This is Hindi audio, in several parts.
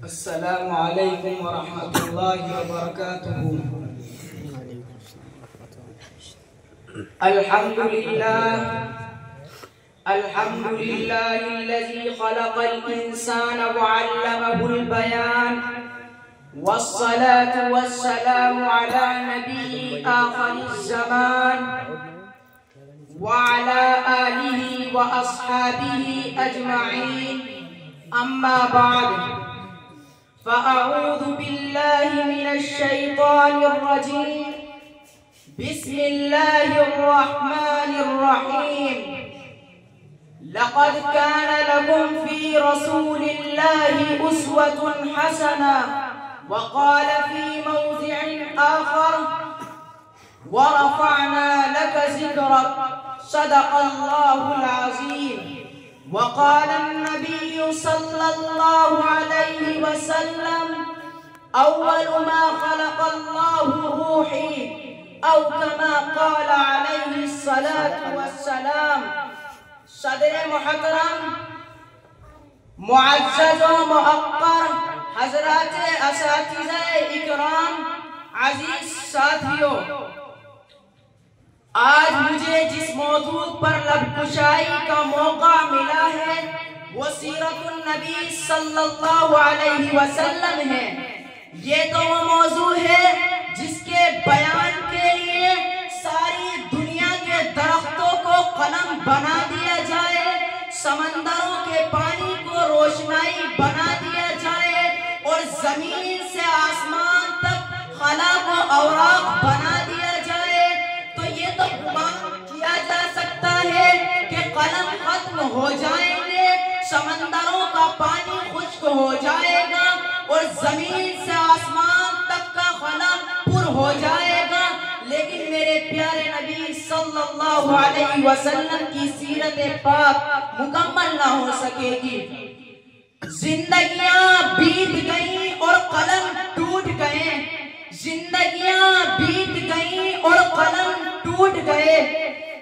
अस्सलामु अलैकुम व रहमतुल्लाहि व बरकातुहू। अल्हम्दुलिल्लाहिल्लज़ी खलक़ल इंसान व अल्लमहुल बयान वस्सलातु वस्सलामु अला नबी आखिरिज़ ज़मान व अला आलिहि व अस्हाबिहि अजमईन। अम्मा बाद फ़अऊज़ु बिल्लाहि मिनश शैतानिर रजीम। बिस्मिल्लाहिर रहमानिर रहीम। लक़द कान लकुम फ़ी रसूलिल्लाहि उस्वतुन हसना व क़ाल फ़ी मौज़िइन आख़र व रफ़अना लक ज़िक्रक सदक़ल्लाहुल अज़ीम। वक़ाल अन्नबिय्यु सल्लल्लाहु अलैहि वसल्लम अव्वलु मा ख़लक़ल्लाहु रूही औ कमा क़ाल अलैहि सलातु वस्सलाम। सदर मुहतरम मुअज़्ज़ज़ व मुअक्कर हज़रात असातिज़ा इकराम, अज़ीज़ साथियों, आज मुझे जिस मौजू पर लबकुशाई का मौका मिला है वो सीरतुन नबी सल्लल्लाहु अलैहि वसल्लम है। ये तो वो मौजू है जिसके बयान के लिए सारी दुनिया के दरख्तों को कलम बना दिया जाए, समंदरों के पानी को रोशनाई बना दिया जाए और जमीन से आसमान तक खला को औराक बना दिया जाए, तो ये तो किया जा सकता है कि कलम खत्म हो जाएंगे, समंदरों का पानी खुश्क हो जाएगा और जमीन से आसमान तक का खला पुर हो जाएगा, लेकिन मेरे प्यारे नबी सल्लल्लाहु अलैहि वसल्लम की सीरत पाक मुकम्मल ना हो सकेगी। जिंदगियां बीत गई और कलम टूट गए, जिंदगियां बीत गई और कलम टूट गए,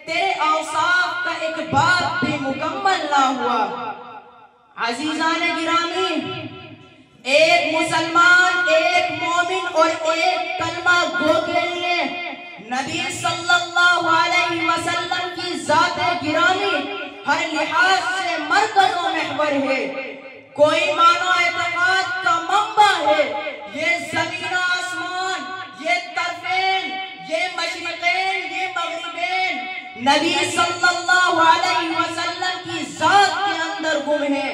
तेरे औसाफ का एक बात भी मुकम्मल ना हुआ। अजीजाने गिरामी, एक मुसलमान, एक मोमिन और एक कलमा गो के लिए नबी सल्लल्लाहु अलैहि वसल्लम की ज़ात-ए गिरामी हर लिहाज से मरकज़ व महवर है। कोई मानो एतक़ाद का मंबा है। ये ज़मीन आसमान, ये तरफ़ेन, ये मशरिक़ैन, ये मग़रिबैन नबी सल्लल्लाहु अलैहि वसल्लम की ज़ात के अंदर गुम है।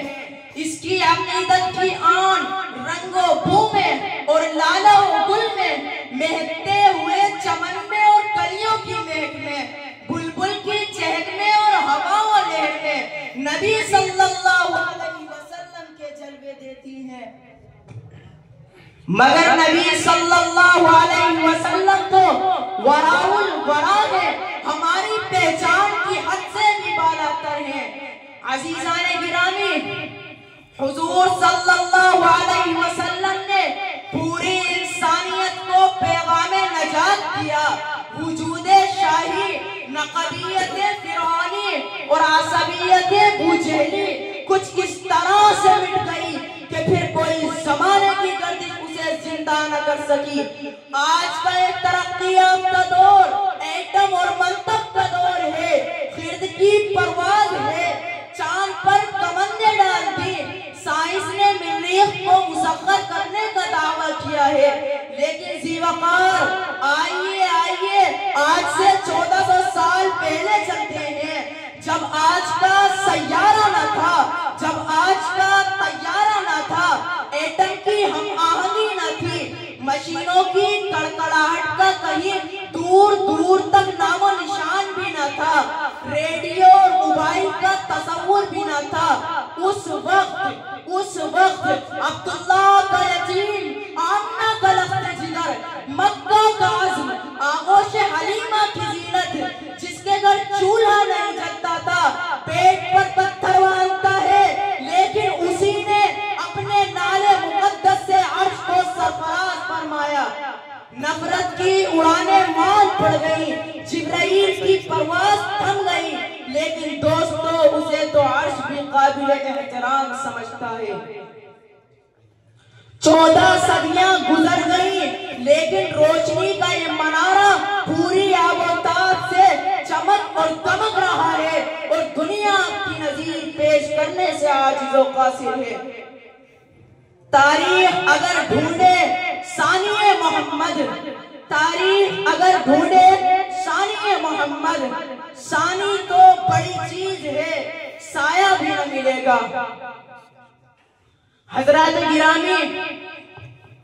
इसकी अक़ीदत की आन रंगो बू में और लाला व गुल में, महकते हुए चमन में और कलियों की महक में, बुलबुल की चहक में और हवा व लहर में नबी सल्लल्लाहु अलैहि वसल्लम के जलवे देती हैं। मगर नबी सल्लल्लाहु अलैहि वसल्लम तो वराउल वरा है, हमारी पहचान की हद से भी बालातर है। अजीज़ाने गिरामी, हुजूर सल्लल्लाहु अलैहि वसल्लम ने पूरी इंसानियत को पैगामे नजात दिया। वजूदे शाही, नक़बियत फिरौनी और असबियत बूजहली कुछ इस तरह से मिट गई कि फिर कोई ज़माने की गर्दिश उसे जिंदा न कर सकी। आज का एक तरक्की याफ्ता दौर एटम और मंतक का दौर है, गिर्द की परवाज़ है, चांद पर कमंदे डाल दी, साइंस ने मरीख को मुसख्खर करने का दावा किया है, लेकिन ज़ीवकार आइए आइए आज से 1400 साल पहले चलते हैं, जब आज का सैयारा न था, जब आज का तैयारा न था, एटम की हम आहंगी न थी, मशीनों की कड़कड़ाहट का कहीं दूर दूर तक नामो निशान भी न था, रेडियो और मोबाइल का तसव्वुर भी न था। उस वक्त अब्दुल्ला का यतीम, आमना का लख्त जिगर, मक्का का आज़म, आगोश हलीमा की ज़ीनत, जिसके घर चूल्हा नहीं जलता था, पेट पर पत्थर बांधता है, लेकिन उसी ने अपने नाले मुक़द्दस से अर्श को सरफराज फरमाया। नफरत की उड़ानें मार पड़ गई, जिब्राइल की परवाज़ थम गई, लेकिन दोस्तों उसे तो अर्श भी काबिल एहतराम समझता है। 14 सदियां गुजर गई, लेकिन रोशनी का ये मनारा पूरी आबोताब से चमक और दमक रहा है और दुनिया की नजीर पेश करने से आजिज़ो कासिर है। तारीख अगर ढूंढे सानिए मोहम्मद, तारीख अगर ढूंढे सानिए मोहम्मद, सानी तो बड़ी चीज है, साया भी न मिलेगा। हजरत गिरामी,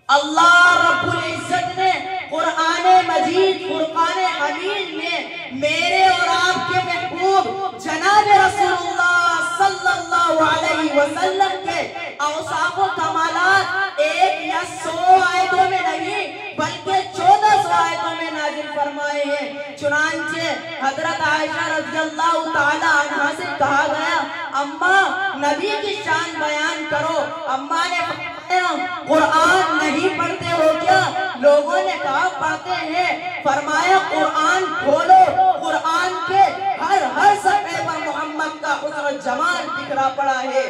अल्लाह रब्बुल इज्जत ने कुरान मजीद फुरकान हमीद में मेरे और आपके महबूब जनाब रसूलुल्लाह सल्लल्लाहु अलैहि वसल्लम के औसाफ व कमालात 1 या 100 आयतों में नहीं बल्कि 1400 आयतों में नाजिल फरमाए हैं। चुनांचे हजरत आयशा रज़ियल्लाहु ताला अन्हा से कहा गया, अम्मा नबी की शान बयान करो। अम्मा ने कुरान नहीं पढ़ते हो क्या? लोगों ने कहा पढ़ते हैं। फरमाया कुरान खोलो, कुरान के हर सफ़े पर मोहम्मद का हुस्न जमाल बिखरा पड़ा है।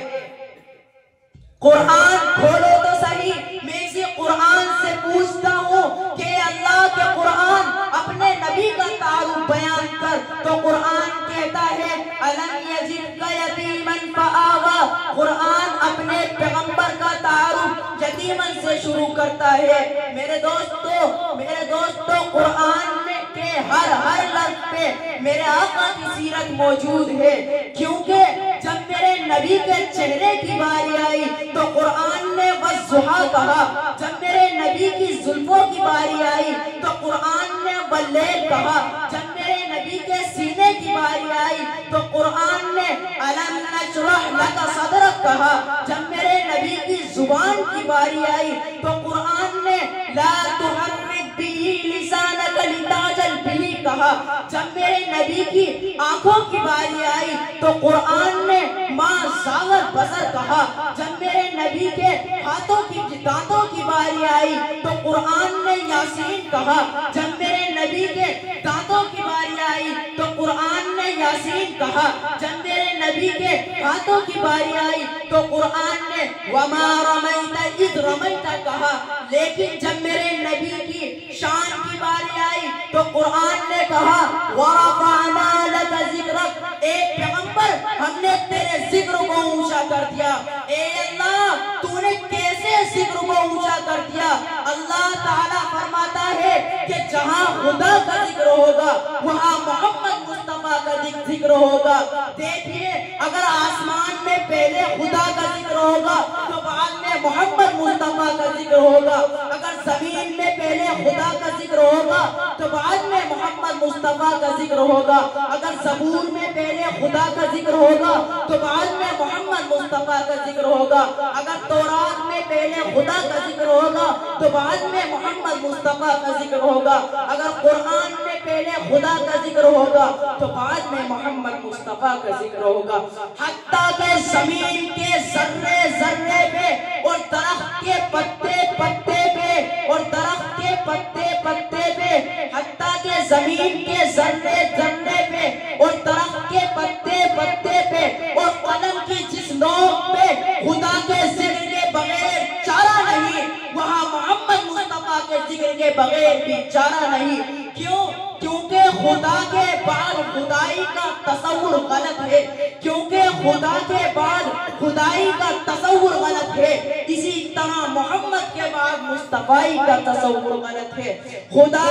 कुरान खोलो तो सही। मैं इसी कुरान से पूछता हूँ कि अल्लाह के कुरान अपने नबी का तारुफ बयान कर, तो कुरान कहता है अलम यजिदका यतीमन फआवा। कुरान अपने पैगंबर का तारुफ यतीमन से शुरू करता है। मेरे दोस्तों कुरान के हर लफ्ज पे मेरे आका की सीरत मौजूद है, क्योंकि जब मेरे नबी के चेहरे की बारी आई तो कुरान ने वज़्ज़ुहा कहा। जब मेरे नबी की जुल्फों की बारी आई तो कुरान ने वल्लैल कहा। जब मेरे नबी के सीने की बारी आई तो कुरान ने अलम नशरह लका सदरक कहा। जब मेरे नबी की जुबान की बारी आई तो कुरान ने ला तुहर्रिक बिही लिसानक लिताजल बिही कहा। जब मेरे नबी की आंखों की बारी आई तो कुरान ने मां सागर बसर कहा। जब मेरे नबी के हाथों की दांतों की बारी आई तो कुरान ने यासीन कहा। जब मेरे नबी के दांतों की बारी आई तो कुरान ने यासीन कहा। जब मेरे नबी के हाथों की बारी आई तो कुरान ने वमा रमैता इज़ रमैता कहा। लेकिन जब मेरे नबी की शान की बारी आई तो कुरान ने कहा वरफ़अना लका ज़िक्रक। एक पैगंबर हमने तेरे जिक्र को ऊंचा कर दिया। ए अल्लाह तूने कैसे जिक्र को ऊंचा कर दिया? अल्लाह ताला फरमाता है कि जहां खुदा का जिक्र होगा वहां मोहम्मद मुस्तफा का जिक्र होगा। देखिए, अगर आसमान में पहले खुदा का जिक्र होगा तो बाद में मोहम्मद मुस्तफा का जिक्र होगा। अगर जमीन में पहले खुदा का जिक्र होगा तो बाद में मोहम्मद मुस्तफा का जिक्र होगा। अगर ज़बूर में पहले खुदा का जिक्र होगा तो बाद में मोहम्मद मुस्तफा का जिक्र होगा। अगर तौरात में पहले खुदा का जिक्र होगा तो बाद में मोहम्मद मुस्तफा का जिक्र होगा। अगर कुरान में पहले खुदा का जिक्र होगा तो बाद में मोहम्मद मुस्तफा का जिक्र होगा। हत्ता के जमीन के जर्रे जर्रे पे और दरख्त के पत्ते पत्ते पे और दरख्त के पत्ते पत्ते पे, हत्ता के जमीन के जर्रे जर्रे पे और दरख्त के पत्ते पत्ते पे और कलम की जिस नोक पे खुदा के जिक्र के बगैर चारा नहीं, वहाँ मोहम्मद मुस्तफा के जिक्र के बगैर भी चारा नहीं। क्यों? क्योंकि खुदा के बाद खुदाई का तसव्वुर गलत है। क्योंकि खुदा के बाद खुदाई का तसव्वुर गलत है, इसी तरह मोहम्मद के बाद मुस्तफाई का तसव्वुर गलत है। खुदा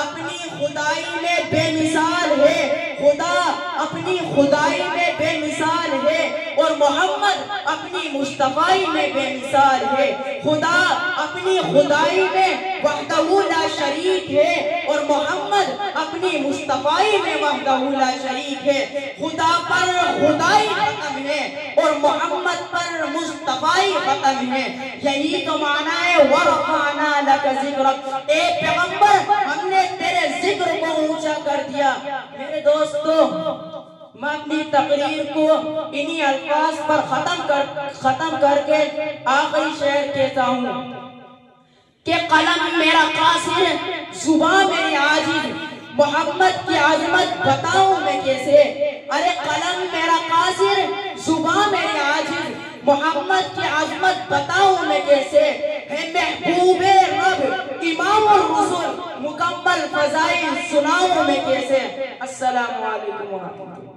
अपनी खुदाई में बेमिसाल है, खुदा अपनी खुदाई में बेमिसाल है और मोहम्मद अपनी मुस्तफाई में बेमिसाल है। खुदा अपनी खुदाई में वहदहू ला शरीक है और मोहम्मद अपनी मुस्तफाई में वहदहू ला शरीक है। खुदा पर खुदाई खत्म है और मोहम्मद पर मुस्तफाई खत्म है। यही तो माना है वरफ़अना लका ज़िक्रक। ए पैगंबर हमने तेरे जिक्र को ऊंचा कर दिया। मेरे दोस्तों, मैं अपनी तकरीर को इन्हीं अल्फाज पर खत्म करके आखिरी शेर कहता हूँ कि कलम मेरा कासिर, जुबान मेरी आजिज़, मोहम्मद की आजमत बताऊं मैं कैसे। अरे कलम मेरा कासिर, मोहम्मद की अजमत बताऊं मैं कैसे, है महबूबे रब इमामुर रसूल मुकम्मल फजाइल सुनाऊं मैं कैसे। अस्सलामु अलैकुम व रहमतुल्लाह।